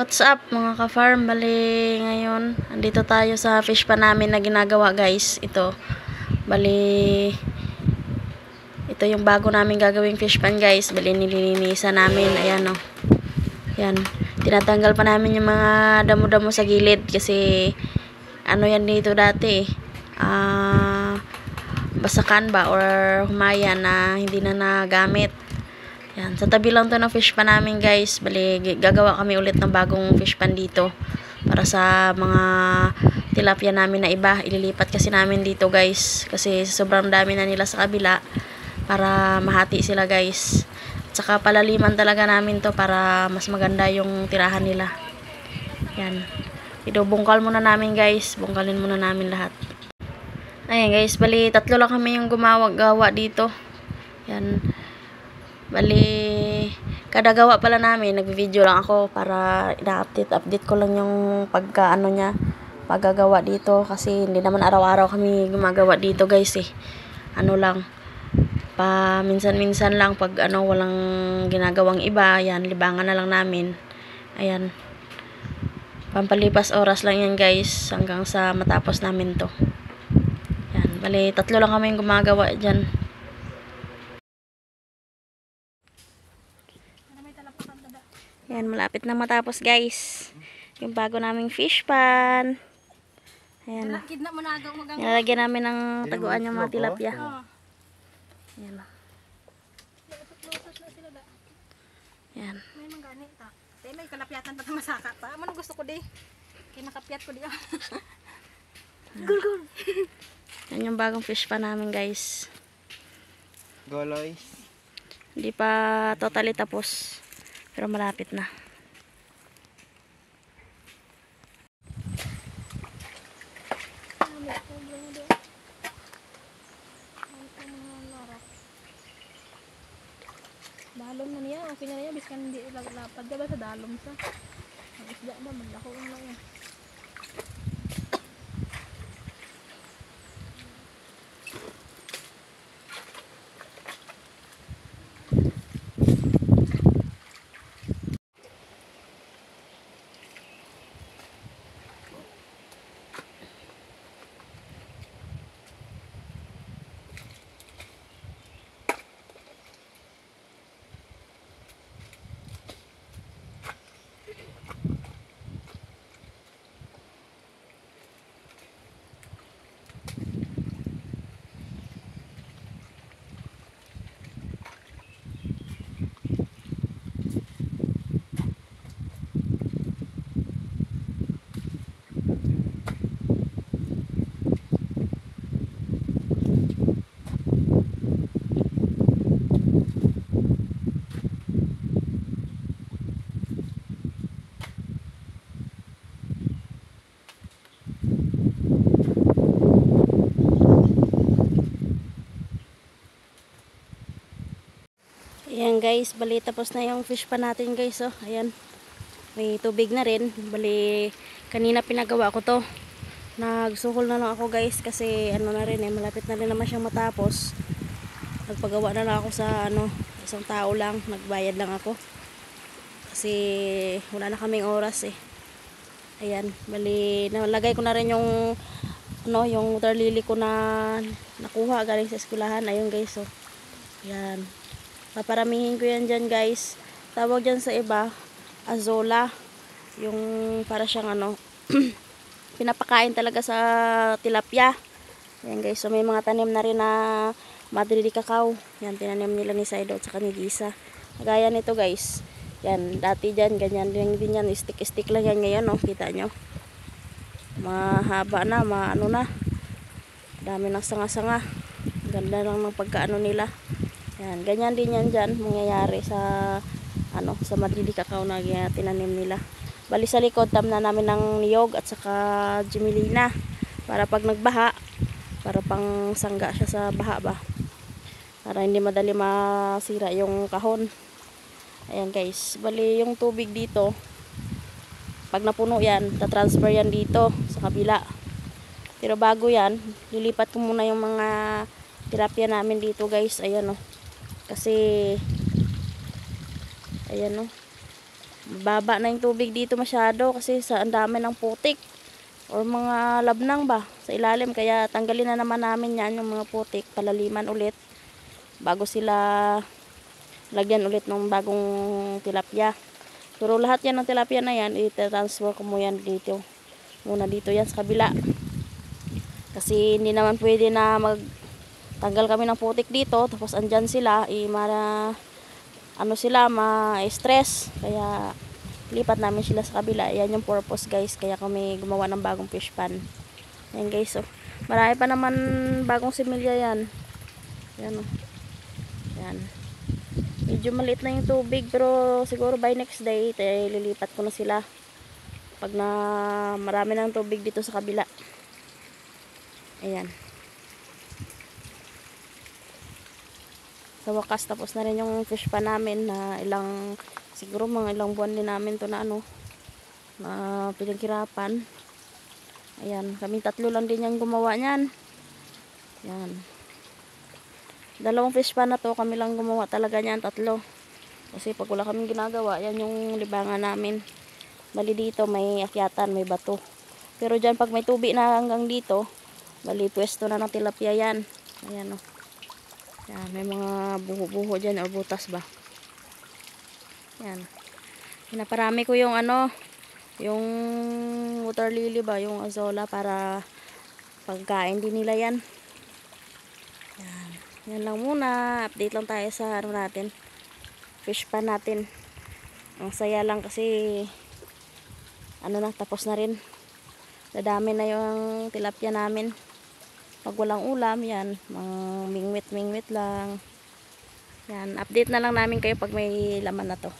What's up mga ka-farm? Bali ngayon, andito tayo sa fish pan namin na ginagawa guys. Ito, bali ito yung bago namin gagawing fish pan guys. Bali nililinisan namin, ayan o. Yan, tinatanggal pa namin yung mga damo-damo sa gilid kasi ano yan dito dati basakan ba or humaya na hindi na nagamit. Yan, sa tabi lang to ng fish pan namin guys. Bali, gagawa kami ulit ng bagong fish pan dito. Para sa mga tilapia namin na iba. Ililipat kasi namin dito guys. Kasi sobrang dami na nila sa kabila. Para mahati sila guys. At saka palaliman talaga namin to para mas maganda yung tirahan nila. Yan. Bungkal muna namin guys. Bungkalin muna namin lahat. Ayan guys, bali tatlo lang kami yung gawa dito. Yan. Bali, kada gawa pala namin, nagvi-video lang ako para ina-update ko lang yung pagkaano niya, paggagawa dito kasi hindi naman araw-araw kami gumagawa dito guys eh. Ano lang, pa minsan-minsan lang pag ano walang ginagawang iba, yan libangan na lang namin. Ayan. Pampalipas oras lang yan guys hanggang sa matapos namin to. Yan, bali tatlo lang kami yung gumagawa diyan. Yan, malapit na matapos guys. Yung bago naming fish pan. Ayan. Nilalagyan namin ng taguan yung mga tilapia. Ayan. Yan. May kalapyatan pa masaka pa. Ano gusto ko di? Kaya nakapyat ko di. Gul. Yan yung bagong fish pan namin guys. Goloy. Hindi pa totally tapos. Pero malapit na. Dalom na niya. Okay na niya. Biskan hindi lapad. Diba sa dalom sa? Ang isda na. Maglako na yan. Ayan guys, bali tapos na yung fish pan natin guys. Oh, ayan. May tubig na rin. Bali, kanina pinagawa ko to. Nagsukol na lang ako guys kasi ano na rin eh, malapit na rin naman siyang matapos. Nagpagawa na lang ako sa ano, isang tao lang. Nagbayad lang ako. Kasi wala na kaming oras eh. Ayan, bali, nalagay ko na rin yung ano, yung water lily ko na nakuha galing sa eskwelahan. Ayun guys, oh. Ayan. Paparamihin ko yan dyan guys. Tawag dyan sa iba, azola. Yung para siyang ano, pinapakain talaga sa tilapia. Yan guys, so may mga tanim na rin na Madrid cacao. Yan, tinanim nila ni Saido at saka ni Gisa. Gaya nito guys. Yan, dati dyan, ganyan din yan. Stick lang yan ngayon, no? Kita nyo. Mahaba na, ano na. Dami ng sanga-sanga. Ganda lang ng pagkaano nila. Yan, ganyan din yan dyan, mangyayari sa ano, sa Madrid cacao na tinanim nila. Bali sa likod, tamna namin ng niyog at saka gemilina. Para pag nagbaha, para pang sangga siya sa baha ba. Para hindi madali masira yung kahon. Ayan guys, bali yung tubig dito, pag napuno yan, tatransfer yan dito sa kabila. Pero bago yan, lilipat ko muna yung mga tilapia namin dito guys. Ayan o. Kasi ayan o, Baba na yung tubig dito masyado kasi sa ang dami ng putik or mga labnang ba sa ilalim, kaya tanggalin na naman namin yan yung mga putik, palaliman ulit bago sila lagyan ulit ng bagong tilapia. Pero lahat yan ng tilapia na yan, i-transfer ko mo yan dito. Muna dito yan sa kabila. Kasi hindi naman pwede na magtanggal kami ng putik dito. Tapos andyan sila, ano sila, ma-stress. Kaya lipat namin sila sa kabila. Yan yung purpose guys. Kaya kami gumawa ng bagong fish pan. Yan guys. So, marami pa naman bagong similya yan. Yan o. Yan. Medyo maliit na yung tubig, pero siguro by next day lilipat ko na sila pag na marami ng tubig dito sa kabila. Ayan. Sa wakas tapos na rin yung fish pa namin na siguro mga ilang buwan din namin to na na pinaghirapan. Ayan, kaming 3 lang din yung gumawa niyan. Ayan. 2 fish pa na to, kami lang gumawa talaga niyan, 3. Kasi pag wala kaming ginagawa, yan yung libangan namin. Bali dito may akyatan, may bato. Pero dyan pag may tubig na hanggang dito, bali pwesto na ng tilapia yan. Ayan o. Yan, may mga buho-buho dyan o butas ba. Yan. Pinaparami ko yung yung water lily ba, yung azolla para pagkain din nila yan. Yan. Yan lang muna. Update lang tayo sa natin. Fish pan natin. Ang saya lang kasi tapos na rin. Dadami na yung tilapia namin. Pag walang ulam, yan. Mingwit-mingwit lang. Yan. Update na lang namin kayo pag may laman na to.